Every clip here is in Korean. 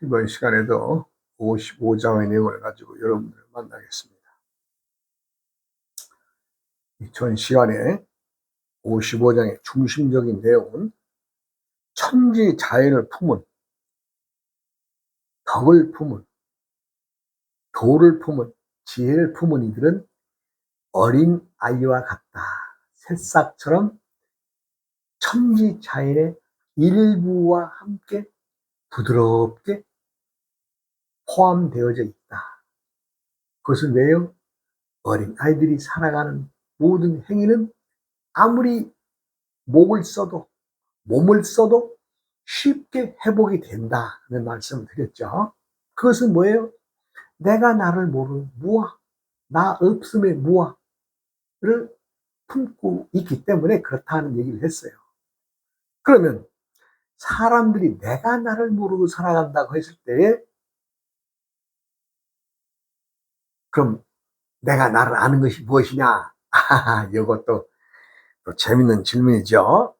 이번 시간에도 55장의 내용을 가지고 여러분들을 만나겠습니다. 전 시간에 55장의 중심적인 내용은 천지 자연을 품은, 덕을 품은, 도를 품은, 지혜를 품은 이들은 어린 아이와 같다. 새싹처럼 천지 자연의 일부와 함께 부드럽게 포함되어져 있다. 그것은 왜요? 어린 아이들이 살아가는 모든 행위는 아무리 목을 써도 몸을 써도 쉽게 회복이 된다는 말씀을 드렸죠. 그것은 뭐예요? 내가 나를 모르는 무아, 나 없음의 무아를 품고 있기 때문에 그렇다는 얘기를 했어요. 그러면 사람들이 내가 나를 모르고 살아간다고 했을 때에 그럼 내가 나를 아는 것이 무엇이냐? 이것도 또 재밌는 질문이죠.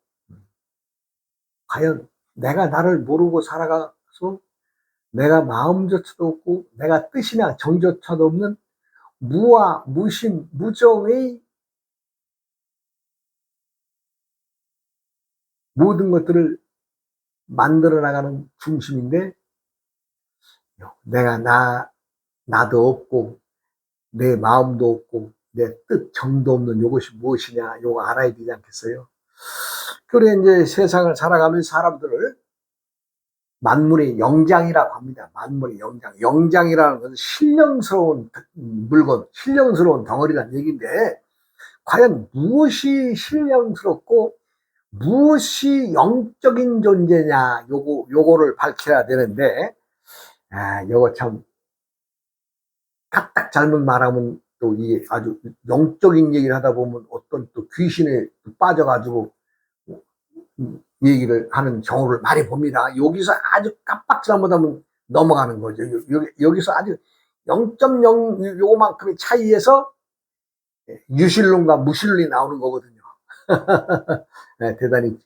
과연 내가 나를 모르고 살아가서 내가 마음조차도 없고 내가 뜻이나 정조차도 없는 무아, 무심, 무정의 모든 것들을 만들어 나가는 중심인데 내가 나도 없고 내 마음도 없고 내 뜻, 정도 없는 이것이 무엇이냐 이거 알아야 되지 않겠어요? 그래 이제 세상을 살아가면서 사람들을 만물의 영장이라고 합니다. 만물의 영장. 영장이라는 것은 신령스러운 물건, 신령스러운 덩어리라는 얘기인데 과연 무엇이 신령스럽고 무엇이 영적인 존재냐 요거를 밝혀야 되는데 요거 참 딱딱 잘못 말하면 또 이게 아주 영적인 얘기를 하다 보면 어떤 또 귀신에 빠져가지고 얘기를 하는 경우를 많이 봅니다. 여기서 아주 깜빡 잘못하면 넘어가는 거죠. 여기서 아주 0.0 요만큼의 차이에서 유실론과 무실론이 나오는 거거든요. 대단히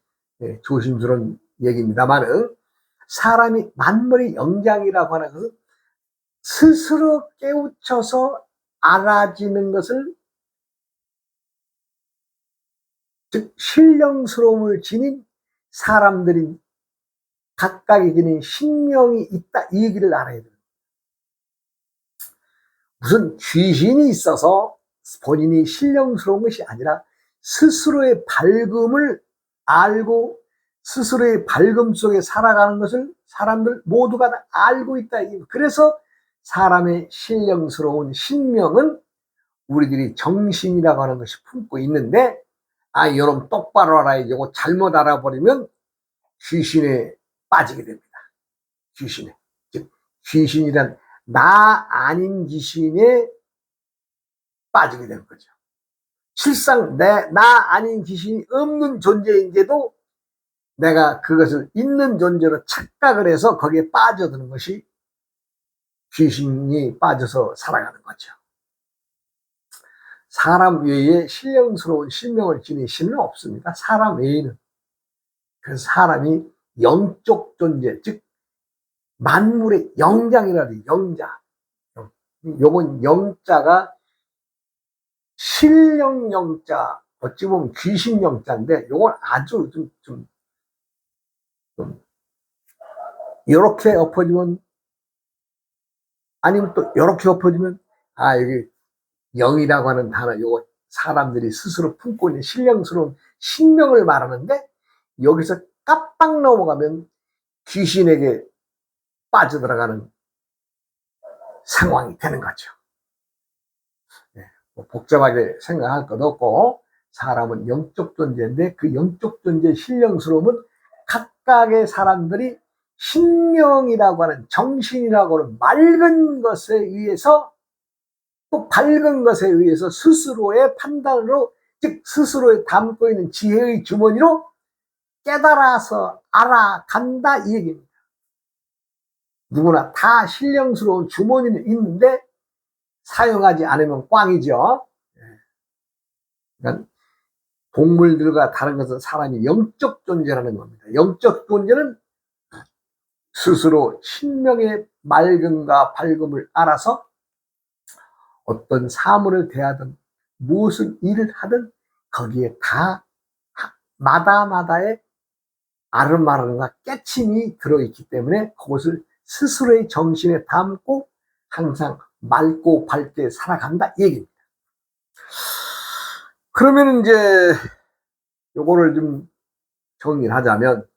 조심스러운 얘기입니다만은 사람이 만물의 영장이라고 하는 것은 스스로 깨우쳐서 알아지는 것을 즉 신령스러움을 지닌 사람들이 각각이 지닌 신명이 있다 이 얘기를 알아야 돼요. 무슨 귀신이 있어서 본인이 신령스러운 것이 아니라 스스로의 밝음을 알고 스스로의 밝음 속에 살아가는 것을 사람들 모두가 다 알고 있다. 그래서 사람의 신령스러운 신명은 우리들이 정신이라고 하는 것이 품고 있는데 여러분 똑바로 알아야 되고 잘못 알아버리면 귀신에 빠지게 됩니다. 귀신에. 즉 귀신이란 나 아닌 귀신에 빠지게 되는 거죠. 실상 나 아닌 귀신이 없는 존재인데도 내가 그것을 있는 존재로 착각을 해서 거기에 빠져드는 것이 귀신이 빠져서 살아가는 거죠. 사람 외에 신령스러운 신명을 지닌 신은 없습니다. 사람 외에는. 그래서 사람이 영적 존재, 즉 만물의 영장이라도 영자. 요건 영자가 신령 영자, 어찌 보면 귀신 영자인데 요건 아주 좀 이렇게 엎어지면 아니면 또 이렇게 엎어지면 여기 영이라고 하는 단어 요거 사람들이 스스로 품고 있는 신령스러운 신명을 말하는데 여기서 깜빡 넘어가면 귀신에게 빠져들어가는 상황이 되는 거죠. 뭐 복잡하게 생각할 것도 없고 사람은 영적 존재인데 그 영적 존재의 신령스러움은 각각의 사람들이 신명이라고 하는 정신이라고 하는 맑은 것에 의해서 또 밝은 것에 의해서 스스로의 판단으로 즉 스스로에 담고 있는 지혜의 주머니로 깨달아서 알아간다 이 얘기입니다. 누구나 다 신령스러운 주머니는 있는데 사용하지 않으면 꽝이죠. 그러니까 동물들과 다른 것은 사람이 영적 존재라는 겁니다. 영적 존재는 스스로 신명의 맑음과 밝음을 알아서 어떤 사물을 대하든 무슨 일을 하든 거기에 다 마다마다의 아름아름과 깨침이 들어있기 때문에 그것을 스스로의 정신에 담고 항상 맑고 밝게 살아간다 이 얘기입니다. 그러면 이제 요거를 좀 정리를 하자면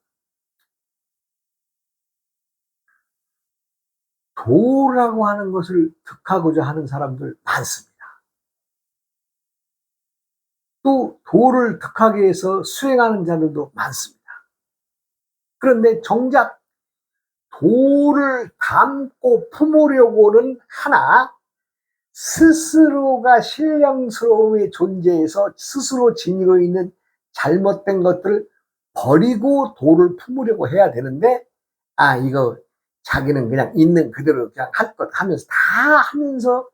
도라고 하는 것을 득하고자 하는 사람들 많습니다. 또 도를 득하기 위해서 수행하는 자들도 많습니다. 그런데 정작 도를 담고 품으려고는 하나 스스로가 신령스러움의 존재에서 스스로 지니고 있는 잘못된 것들을 버리고 도를 품으려고 해야 되는데 이거 자기는 그냥 있는 그대로 그냥 할 것 하면서 다 하면서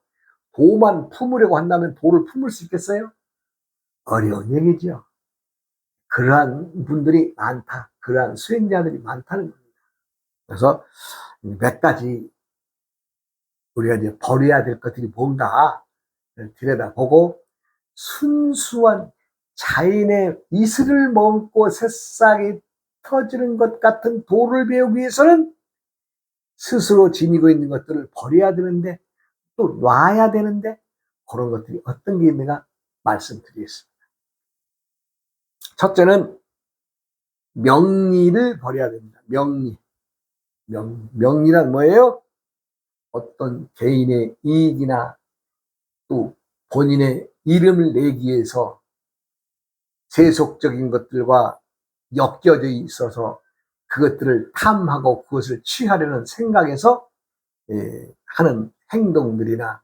도만 품으려고 한다면 도를 품을 수 있겠어요? 어려운 얘기죠. 그러한 분들이 많다. 그러한 수행자들이 많다는 겁니다. 그래서 몇 가지 우리가 이제 버려야 될 것들이 뭔가 들여다보고 순수한 자인의 이슬을 먹고 새싹이 터지는 것 같은 도를 배우기 위해서는 스스로 지니고 있는 것들을 버려야 되는데 또 놔야 되는데 그런 것들이 어떤 게 있는가 말씀드리겠습니다. 첫째는 명리를 버려야 됩니다. 명리란 뭐예요? 어떤 개인의 이익이나 또 본인의 이름을 내기 위해서 세속적인 것들과 엮여져 있어서 그것들을 탐하고 그것을 취하려는 생각에서 하는 행동들이나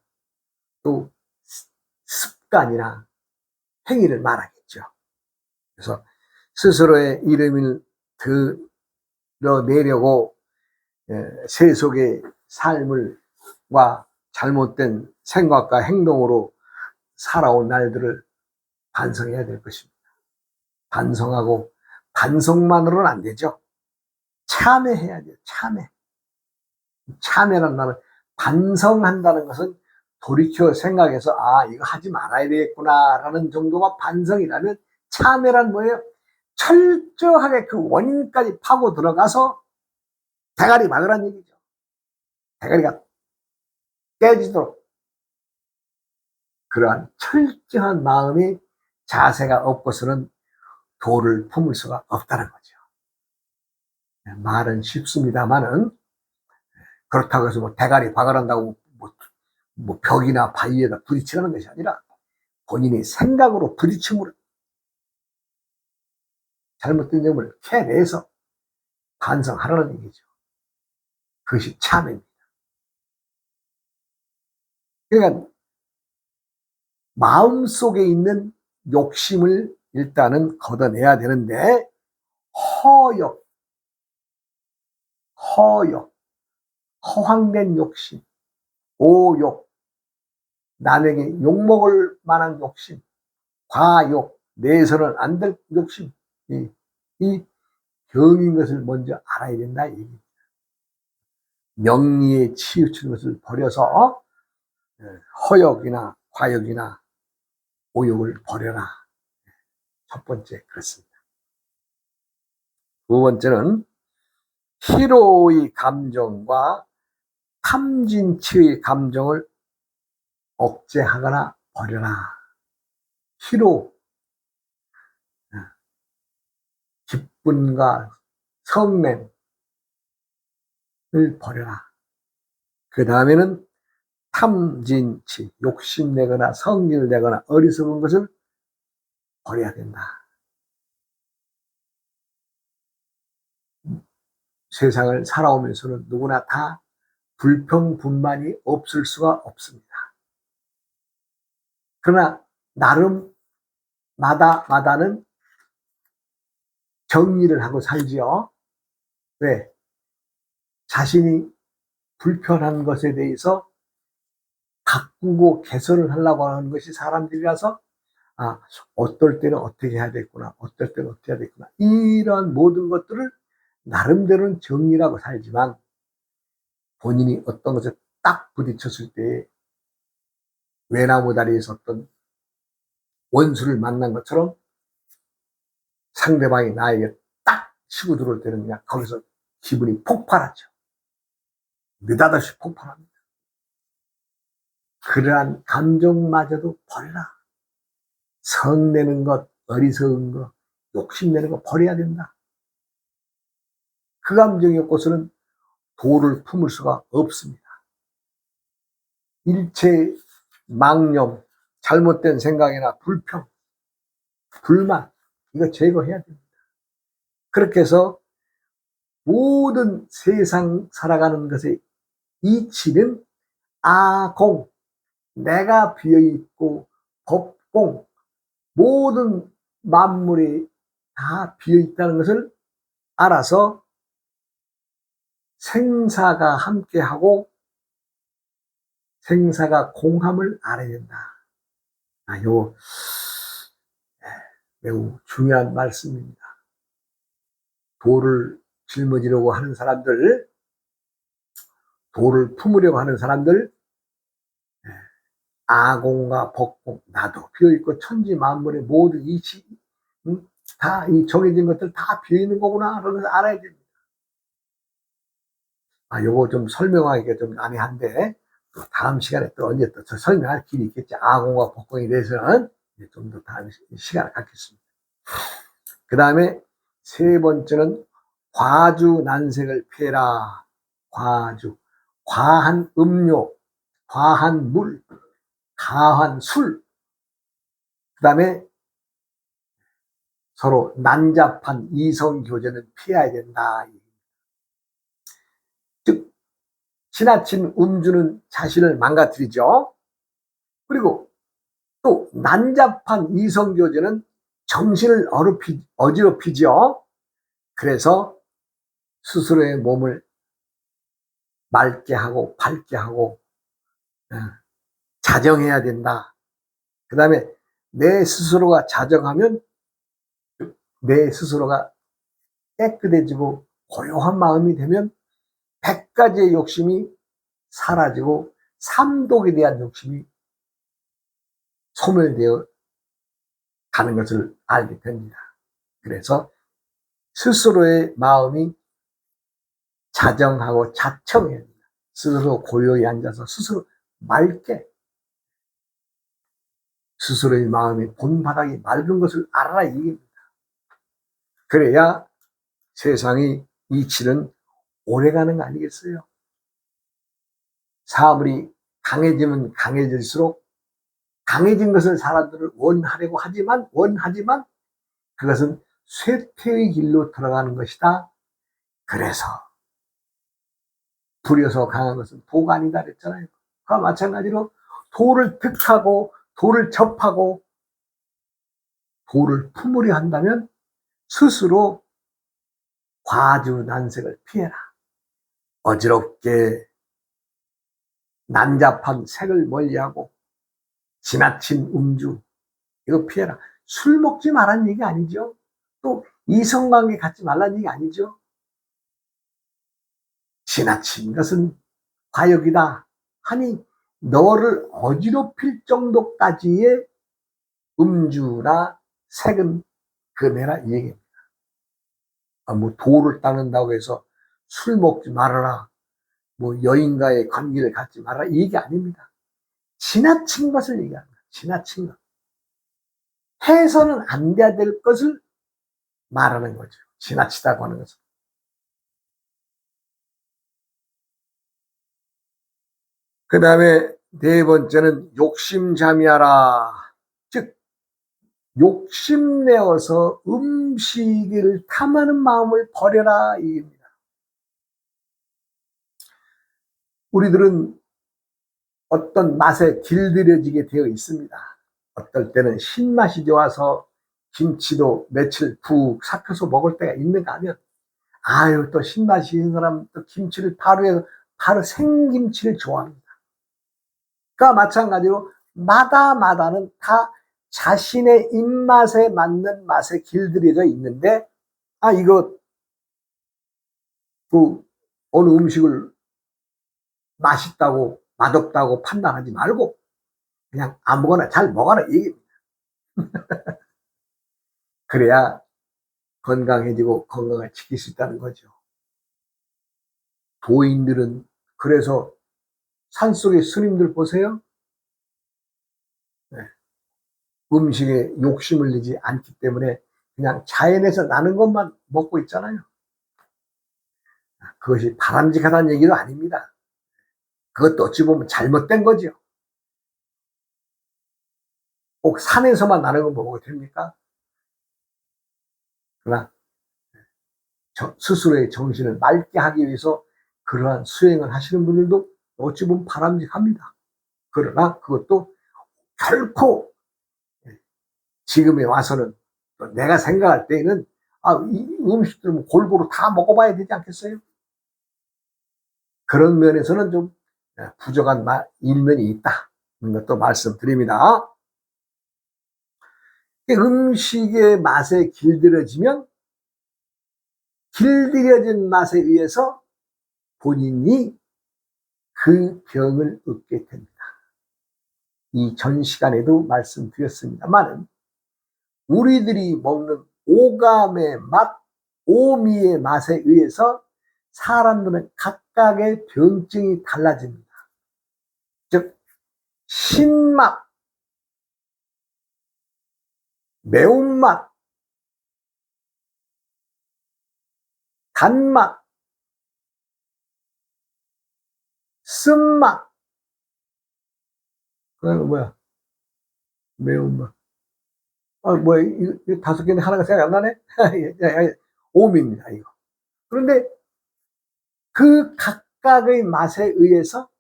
또 습관이나 행위를 말하겠죠. 그래서 스스로의 이름을 드러내려고 세속의 삶을과 잘못된 생각과 행동으로 살아온 날들을 반성해야 될 것입니다. 반성하고 반성만으로는 안 되죠. 참회해야 돼요. 참회란 말은 반성한다는 것은 돌이켜 생각해서 이거 하지 말아야 되겠구나 라는 정도가 반성이라면 참회란 뭐예요? 철저하게 그 원인까지 파고 들어가서 대가리 막으란 얘기죠. 대가리가 깨지도록 그러한 철저한 마음의 자세가 없고서는 도를 품을 수가 없다는 거죠. 말은 쉽습니다만은 그렇다고 해서 뭐 대가리 박아란다고 뭐 벽이나 바위에다 부딪히라는 것이 아니라 본인의 생각으로 부딪힘으로 잘못된 점을 캐내서 반성하라는 얘기죠. 그것이 참회입니다. 그러니까 마음속에 있는 욕심을 일단은 걷어내야 되는데 허황된 욕심, 오욕, 남에게 욕먹을 만한 욕심, 과욕, 내서는 안 될 욕심, 이 병인 것을 먼저 알아야 된다 이 얘기입니다. 명리에 치우치는 것을 버려서 허욕이나 과욕이나 오욕을 버려라. 첫 번째 그렇습니다. 두 번째는 희로의 감정과 탐진치의 감정을 억제하거나 버려라. 희로, 기쁨과 성냄을 버려라. 그 다음에는 탐진치, 욕심내거나 성질내거나 어리석은 것을 버려야 된다. 세상을 살아오면서는 누구나 다 불평분만이 없을 수가 없습니다. 그러나 나름 마다는 정리를 하고 살지요. 왜? 자신이 불편한 것에 대해서 바꾸고 개선을 하려고 하는 것이 사람들이라서 어떨 때는 어떻게 해야 되겠구나, 어떨 때는 어떻게 해야 되겠구나, 이런 모든 것들을 나름대로는 정리라고 살지만 본인이 어떤 것에 딱 부딪혔을 때 외나무 다리에서 어떤 원수를 만난 것처럼 상대방이 나에게 딱 치고 들어올 때는 그냥 거기서 기분이 폭발하죠. 느닷없이 폭발합니다. 그러한 감정마저도 버려라. 성내는 것, 어리석은 것, 욕심내는 거 버려야 된다. 그 감정이 없고서는 도를 품을 수가 없습니다. 일체 망념, 잘못된 생각이나 불평, 불만, 이거 제거해야 됩니다. 그렇게 해서 모든 세상 살아가는 것의 이치는 아공, 내가 비어있고 법공, 모든 만물이 다 비어있다는 것을 알아서 생사가 함께하고 생사가 공함을 알아야 된다. 요 매우 중요한 말씀입니다. 도를 짊어지려고 하는 사람들, 도를 품으려고 하는 사람들, 아공과 법공, 나도 비어있고 천지 만물의 모든 이치, 다 이 정해진 것들 다 비어있는 거구나 그러면서 알아야 됩니다. 요거 좀 설명하기가 좀 난해한데 또 다음 시간에 또 언제 또 설명할 길이 있겠지. 아공과 법공에 대해서는 좀 더 다음 시간을 갖겠습니다. 그 다음에 세 번째는 과주 난색을 피해라. 과주, 과한 음료, 과한 물, 과한 술, 그 다음에 서로 난잡한 이성 교제는 피해야 된다. 즉 지나친 음주는 자신을 망가뜨리죠. 그리고 또 난잡한 이성 교제는 정신을 어지럽히죠. 그래서 스스로의 몸을 맑게 하고 밝게 하고 자정해야 된다. 그 다음에 내 스스로가 자정하면 내 스스로가 깨끗해지고 고요한 마음이 되면 100가지의 욕심이 사라지고 삼독에 대한 욕심이 소멸되어 가는 것을 알게 됩니다. 그래서 스스로의 마음이 자정하고 자청해야 됩니다. 스스로 고요히 앉아서 스스로 맑게 스스로의 마음이 본바닥이 맑은 것을 알아라 이 얘기입니다. 그래야 세상의 이치는 오래가는 거 아니겠어요? 사물이 강해지면 강해질수록 강해진 것을 사람들을 원하려고 원하지만 그것은 쇠퇴의 길로 들어가는 것이다. 그래서 부려서 강한 것은 도가 아니다 그랬잖아요. 그와 마찬가지로 도를 득하고 도를 접하고 도를 품으려 한다면 스스로 과주 난색을 피해라. 어지럽게 난잡한 색을 멀리하고 지나친 음주 이거 피해라. 술 먹지 말라는 얘기 아니죠. 또 이성관계 갖지 말라는 얘기 아니죠. 지나친 것은 과욕이다 하니 너를 어지럽힐 정도까지의 음주나 색은 금해라 이 얘기입니다. 뭐 도를 따른다고 해서 술 먹지 말아라, 뭐 여인과의 관계를 갖지 말아라 이 얘기 아닙니다. 지나친 것을 얘기합니다. 지나친 것. 해서는 안 돼야 될 것을 말하는 거죠. 지나치다고 하는 것은. 그 다음에 네 번째는 욕심잠이하라. 즉 욕심내어서 음식을 탐하는 마음을 버려라 이입니다. 우리들은 어떤 맛에 길들여지게 되어 있습니다. 어떨 때는 신맛이 좋아서 김치도 며칠 푹 삭혀서 먹을 때가 있는가 하면 또 신맛이 있는 사람 또 김치를 바로 생김치를 좋아합니다. 그와 마찬가지로 마다는 다 자신의 입맛에 맞는 맛에 길들여져 있는데 이거 그 어느 음식을 맛있다고 맛없다고 판단하지 말고 그냥 아무거나 잘 먹어라 이게. 그래야 건강해지고 건강을 지킬 수 있다는 거죠. 도인들은 그래서 산속의 스님들 보세요. 네. 음식에 욕심을 내지 않기 때문에 그냥 자연에서 나는 것만 먹고 있잖아요. 그것이 바람직하다는 얘기도 아닙니다. 그것도 어찌 보면 잘못된 거죠. 꼭 산에서만 나는 거 먹어도 됩니까? 그러나 스스로의 정신을 맑게 하기 위해서 그러한 수행을 하시는 분들도 어찌 보면 바람직합니다. 그러나 그것도 결코 지금에 와서는 내가 생각할 때에는 이 음식들은 골고루 다 먹어봐야 되지 않겠어요? 그런 면에서는 좀 부족한 일면이 있다. 이런 것도 말씀드립니다. 음식의 맛에 길들여지면 길들여진 맛에 의해서 본인이 그 병을 얻게 됩니다. 이 전 시간에도 말씀드렸습니다만 우리들이 먹는 오감의 맛, 오미의 맛에 의해서 사람들은 각각의 병증이 달라집니다. 즉 신맛, 매운맛, 단맛, 쓴맛, 그다음에 뭐야? 매운맛. 뭐야? 이 다섯 개는 하나가 생각이 안 나네? 오미입니다, 이거. 그런데 그 각각의 맛에 의해서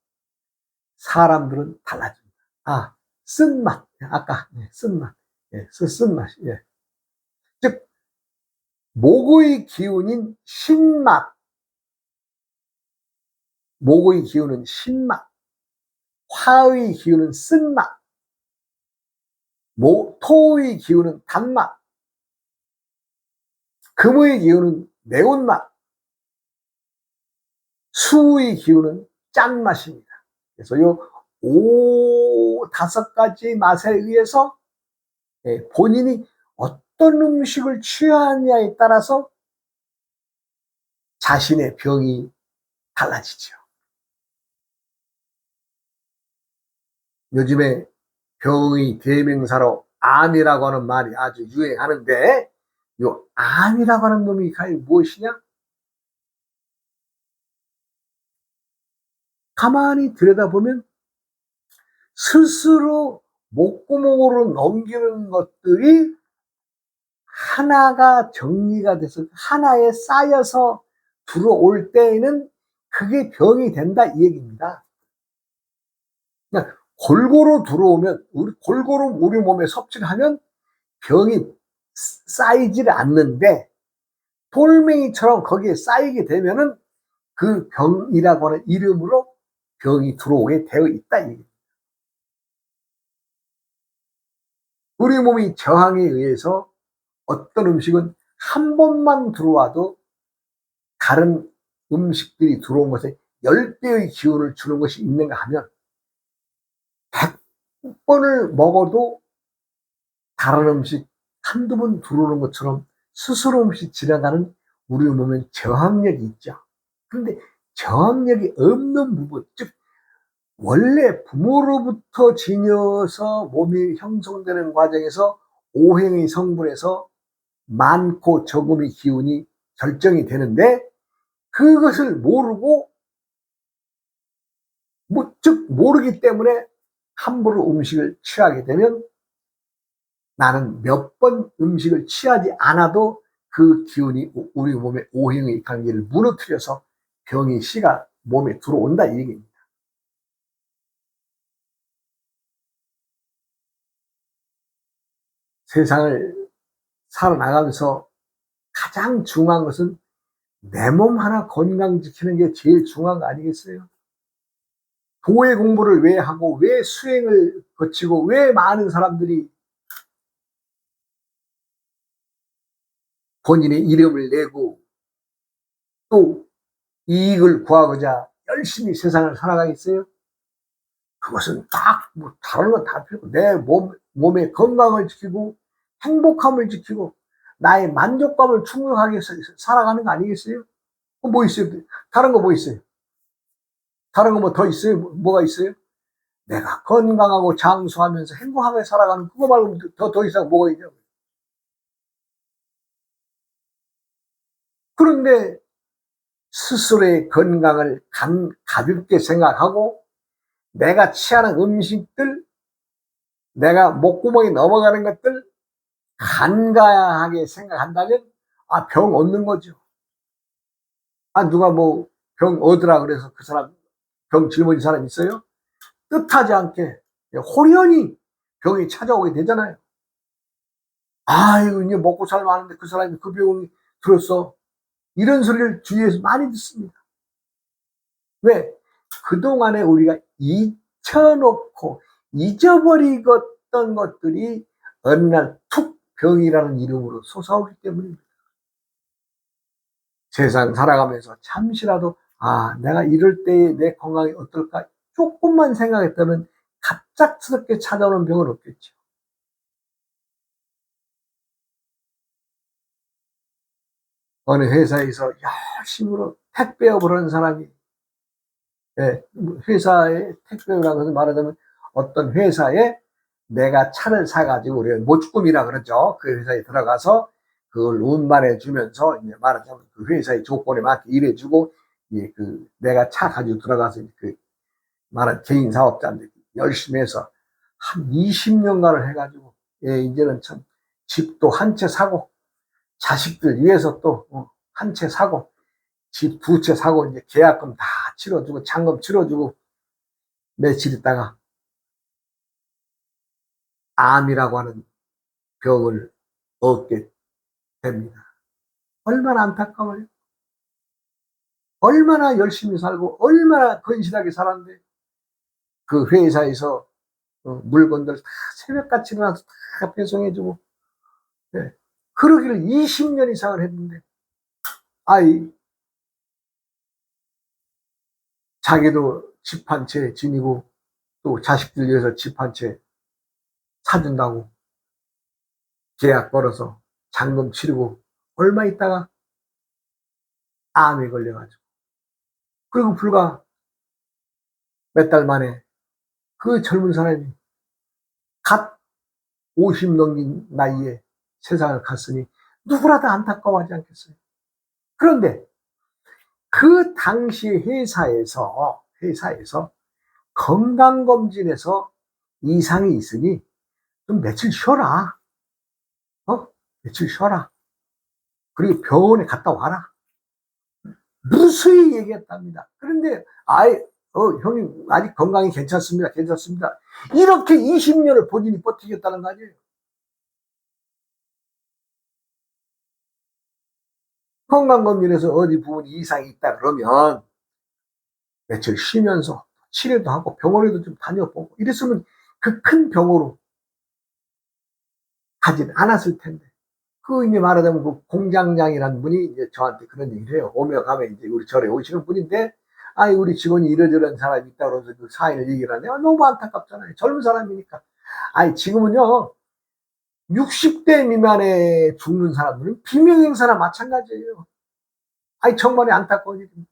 사람들은 달라집니다. 쓴맛. 아까, 쓴맛. 쓴맛. 즉, 목의 기운인 신맛. 목의 기운은 신맛. 화의 기운은 쓴맛. 토의 기운은 단맛. 금의 기운은 매운맛. 수의 기운은 짠맛입니다. 그래서 다섯 가지 맛에 의해서 본인이 어떤 음식을 취하느냐에 따라서 자신의 병이 달라지죠. 요즘에 병의 대명사로 암이라고 하는 말이 아주 유행하는데 이 암이라고 하는 놈이 무엇이냐? 가만히 들여다보면 스스로 목구멍으로 넘기는 것들이 하나가 정리가 돼서 하나에 쌓여서 들어올 때에는 그게 병이 된다 이 얘기입니다. 그러니까 골고루 들어오면 골고루 우리 몸에 섭취를 하면 병이 쌓이질 않는데 돌멩이처럼 거기에 쌓이게 되면은 그 병이라고 하는 이름으로 병이 들어오게 되어 있다 이 얘기입니다. 우리 몸이 저항에 의해서 어떤 음식은 한 번만 들어와도 다른 음식들이 들어온 것에 10배의 기운을 주는 것이 있는가 하면 100번을 먹어도 다른 음식 한두 번 들어오는 것처럼 스스로 없이 지나가는 우리 몸엔 저항력이 있죠. 그런데 저항력이 없는 부분, 즉 원래 부모로부터 지녀서 몸이 형성되는 과정에서 오행의 성분에서 많고 적음의 기운이 결정이 되는데 그것을 모르고 즉 모르기 때문에 함부로 음식을 취하게 되면 나는 몇 번 음식을 취하지 않아도 그 기운이 우리 몸의 오행의 관계를 무너뜨려서 병이 씨가 몸에 들어온다 이 얘기입니다. 세상을 살아나가면서 가장 중요한 것은 내 몸 하나 건강 지키는 게 제일 중요한 거 아니겠어요? 도의 공부를 왜 하고 왜 수행을 거치고 왜 많은 사람들이 본인의 이름을 내고 또 이익을 구하고자 열심히 세상을 살아가겠어요? 그것은 딱, 뭐, 다른 건 다 필요 없고, 내 몸의 건강을 지키고, 행복함을 지키고, 나의 만족감을 충족하게 살아가는 거 아니겠어요? 뭐 있어요? 다른 거 뭐 있어요? 다른 거 뭐 더 있어요? 뭐가 있어요? 내가 건강하고 장수하면서 행복하게 살아가는 그거 말고 더 이상 뭐가 있냐고. 그런데 스스로의 건강을 가볍게 생각하고 내가 취하는 음식들, 내가 목구멍에 넘어가는 것들 간과하게 생각한다면 병 얻는 거죠. 누가 뭐 병 얻으라 그래서 그 사람 병 짊어진 사람 있어요? 뜻하지 않게 호련히 병이 찾아오게 되잖아요. 이거 이제 먹고 살만하는데 그 사람이 그 병이 들었어. 이런 소리를 주위에서 많이 듣습니다. 왜? 그동안에 우리가 잊혀놓고 잊어버리던 것들이 어느 날 툭 병이라는 이름으로 솟아오기 때문입니다. 세상 살아가면서 잠시라도 내가 이럴 때에 내 건강이 어떨까 조금만 생각했다면 갑작스럽게 찾아오는 병은 없겠죠. 어느 회사에서 열심으로 택배업을 하는 사람이, 회사의 택배라고 해서 말하자면 어떤 회사에 내가 차를 사가지고 우리가 모축금이라 그러죠. 그 회사에 들어가서 그걸 운반해 주면서 이제 말하자면 그 회사의 조건에 맞게 일해주고, 내가 차 가지고 들어가서 그 말한 개인 사업자인데 열심히 해서 한 20년간을 해가지고, 이제는 참 집도 한 채 사고 자식들 위해서 또 한 채 사고 집 두 채 사고 이제 계약금 다 치러주고 잔금 치러주고 며칠 있다가 암이라고 하는 병을 얻게 됩니다. 얼마나 안타까워요. 얼마나 열심히 살고 얼마나 건실하게 살았는데 그 회사에서 물건들 다 새벽같이 일어나서 다 배송해주고, 그러기를 20년 이상을 했는데 자기도 집 한 채 지니고 또 자식들 위해서 집 한 채 사준다고 계약 걸어서 잔금 치르고 얼마 있다가 암에 걸려가지고, 그리고 불과 몇 달 만에 그 젊은 사람이 갓 50 넘긴 나이에 세상을 갔으니 누구라도 안타까워하지 않겠어요? 그런데 그 당시 회사에서 건강검진에서 이상이 있으니 좀 며칠 쉬어라. 며칠 쉬어라. 그리고 병원에 갔다 와라. 무수히 얘기했답니다. 그런데 형님 아직 건강이 괜찮습니다. 괜찮습니다. 이렇게 20년을 본인이 버티겠다는 거 아니에요. 건강검진에서 어디 부분이 이상이 있다 그러면 며칠 쉬면서 치료도 하고 병원에도 좀 다녀보고 이랬으면 그 큰 병으로 가진 않았을 텐데, 이제 말하자면 그 공장장이라는 분이 이제 저한테 그런 얘기를 해요. 오며 가며 이제 우리 절에 오시는 분인데, 우리 직원이 이러저런 사람이 있다 그러면서 그 사인을 얘기를 하네요. 너무 안타깝잖아요. 젊은 사람이니까. 지금은요, 60대 미만에 죽는 사람들은 비명행사나 마찬가지예요. 정말 안타까운 일입니다.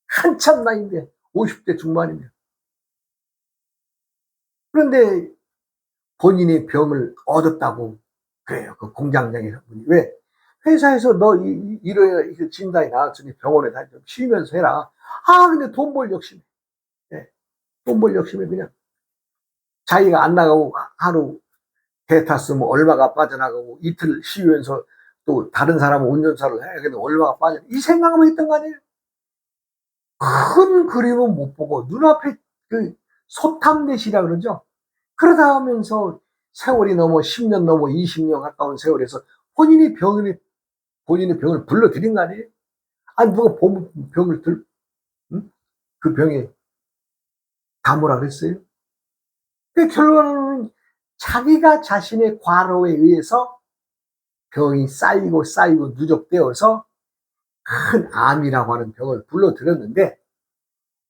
한참 나이인데, 50대 중반이면. 그런데 본인이 병을 얻었다고 그래요. 그 공장장이라는 분이. 왜? 회사에서 너 이런 진단이 나왔으니 병원에 다니 좀 쉬면서 해라. 근데 돈 벌 욕심에. 돈 벌 욕심에 그냥 자기가 안 나가고 하루 배 탔으면 얼마가 빠져나가고 이틀 쉬면서 또 다른 사람은 운전사를 해야 되는데 얼마가 빠져. 이 생각만 했던 거 아니에요? 큰 그림은 못 보고 눈앞에 그 소탐대시라 그러죠. 그러다 하면서 세월이 넘어 10년 넘어 20년 가까운 세월에서 본인의 병을 불러들인 거 아니에요? 누가 병을 응? 그 병에 담으라 그랬어요? 그 결론은 자기가 자신의 과로에 의해서 병이 쌓이고 누적되어서 큰 암이라고 하는 병을 불러들였는데,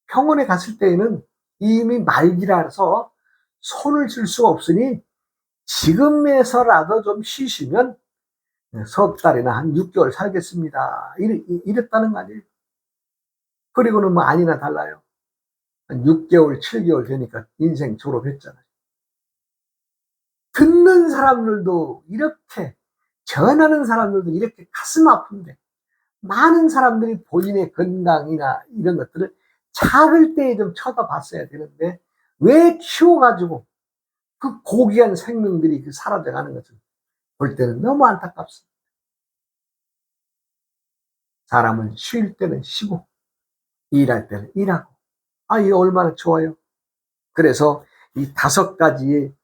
병원에 갔을 때에는 이미 말기라서 손을 쓸 수가 없으니 지금에서라도 좀 쉬시면 석 달이나 한 6개월 살겠습니다. 이랬다는 거 아니에요. 그리고는 뭐 아니나 달라요. 한 6개월, 7개월 되니까 인생 졸업했잖아요. 듣는 사람들도 이렇게, 전하는 사람들도 이렇게 가슴 아픈데, 많은 사람들이 본인의 건강이나 이런 것들을 작을 때에 좀 쳐다봤어야 되는데, 왜 키워가지고 그 고귀한 생명들이 사라져가는 것을 볼 때는 너무 안타깝습니다. 사람은 쉴 때는 쉬고, 일할 때는 일하고, 이게 얼마나 좋아요. 그래서 이 5가지의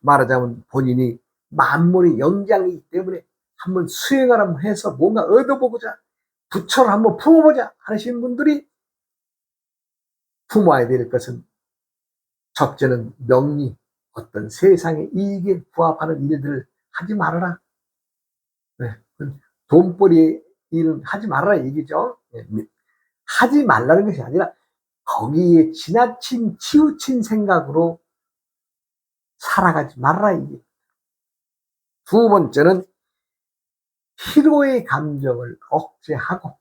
말하자면 본인이 만물의 영장이기 때문에 한번 수행을 한번 해서 뭔가 얻어보고자, 부처를 한번 품어보자 하시는 분들이 품어야 될 것은, 첫째는 명리, 어떤 세상의 이익에 부합하는 일들을 하지 말아라. 네. 돈벌이 일은 하지 말아라 얘기죠. 네. 하지 말라는 것이 아니라 거기에 지나친 치우친 생각으로 살아가지 말아라 이게. 두 번째는 희로의 감정을 억제하고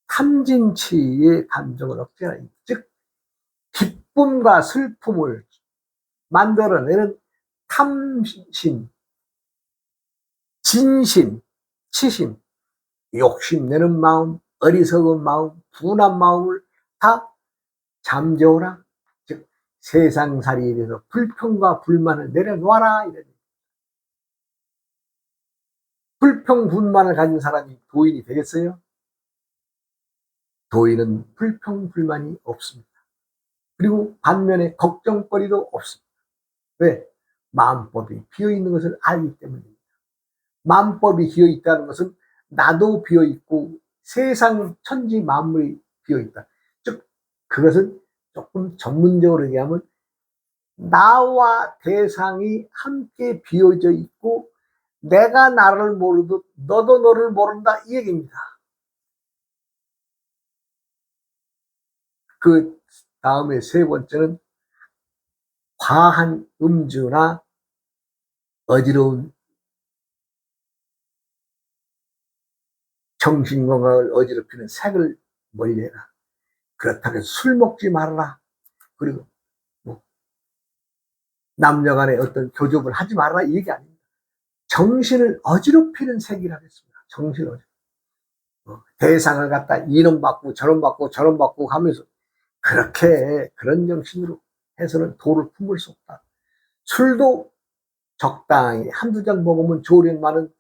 탐진치의 감정을 억제하라. 즉 기쁨과 슬픔을 만들어내는 탐심, 진심, 치심, 욕심내는 마음, 어리석은 마음, 분한 마음을 다 잠재워라. 즉 세상살이에 대해서 불평과 불만을 내려놓아라. 이런. 불평 불만을 가진 사람이 도인이 되겠어요? 도인은 불평 불만이 없습니다. 그리고 반면에 걱정거리도 없습니다. 왜? 마음법이 비어있는 것을 알기 때문입니다. 마음법이 비어있다는 것은 나도 비어있고 세상 천지 만물이 비어있다. 즉 그것은 조금 전문적으로 얘기하면 나와 대상이 함께 비어져 있고 내가 나를 모르듯 너도 너를 모른다 이 얘기입니다. 그 다음에 세 번째는 과한 음주나 어지러운 정신건강을 어지럽히는 색을 멀리해라. 그렇다고 해서 술 먹지 말아라. 그리고 뭐 남녀 간에 어떤 교접을 하지 말아라 이 얘기 아닙니다. 정신을 어지럽히는 색이라고 했습니다. 정신을 대상을 갖다 이놈 받고 저놈 받고 저놈 받고 하면서 그렇게 그런 정신으로 해서는 도를 품을 수 없다. 술도 적당히 한두 잔 먹으면 좋으련만은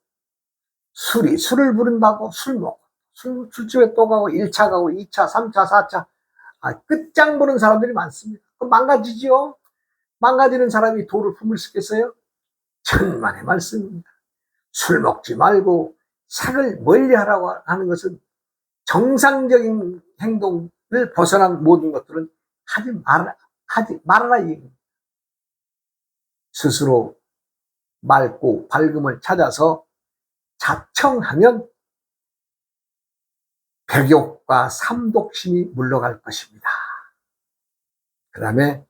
술을 부른다고 술 먹고 술집에 또 가고 1차 가고 2차 3차 4차 끝장 보는 사람들이 많습니다. 그럼 망가지지요. 망가지는 사람이 도를 품을 수 있겠어요? 천만의 말씀입니다. 술 먹지 말고 색을 멀리하라고 하는 것은 정상적인 행동을 벗어난 모든 것들은 하지 말아라 이 얘기입니다. 스스로 맑고 밝음을 찾아서 자청하면 백욕과 삼독심이 물러갈 것입니다. 그 다음에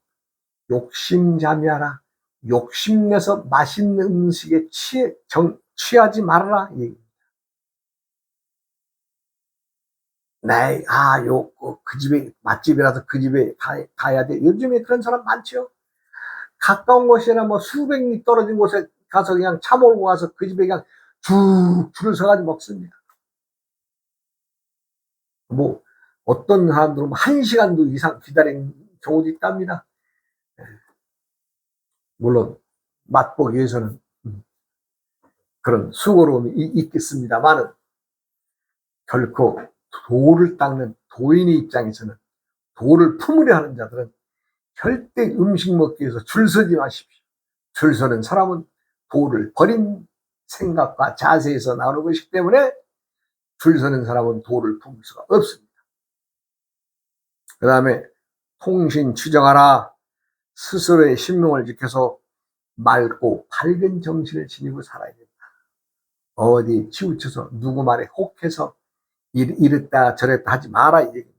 욕심자미하라. 욕심내서 맛있는 음식에 취하지 말아라. 네, 그 집에 맛집이라서 그 집에 가야 돼. 요즘에 그런 사람 많죠. 가까운 곳이나 뭐 수백 리 떨어진 곳에 가서 그냥 차 몰고 가서 그 집에 그냥 쭉 줄을 서가지고 먹습니다. 뭐 어떤 사람들은 1시간도 이상 기다린 경우도 있답니다. 물론 맛보기 위해서는 그런 수고로움이 있겠습니다만은 결코 도를 닦는 도인의 입장에서는 도를 품으려 하는 자들은 절대 음식 먹기 위해서 줄 서지 마십시오. 줄 서는 사람은 도를 버린 생각과 자세에서 나오는 것이기 때문에 줄 서는 사람은 도를 품을 수가 없습니다. 그 다음에 통신 추정하라. 스스로의 신명을 지켜서 맑고 밝은 정신을 지니고 살아야 된다. 어디 치우쳐서 누구 말에 혹해서 이랬다 저랬다 하지 마라 이 얘기입니다.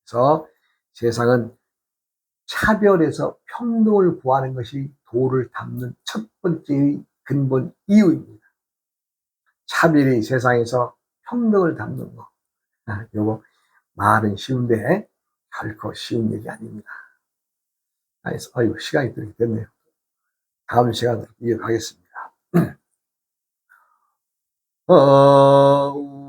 그래서 세상은 차별에서 평등을 구하는 것이 도를 닦는 첫 번째의 근본 이유입니다. 차별이 세상에서 평등을 닦는 거. 요거 말은 쉬운데 결코 쉬운 얘기 아닙니다. 그래서 아이고 시간이 또 이렇게 됐네요. 다음 시간으로 이어가겠습니다. 어우워이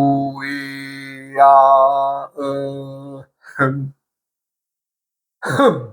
우이야 우이야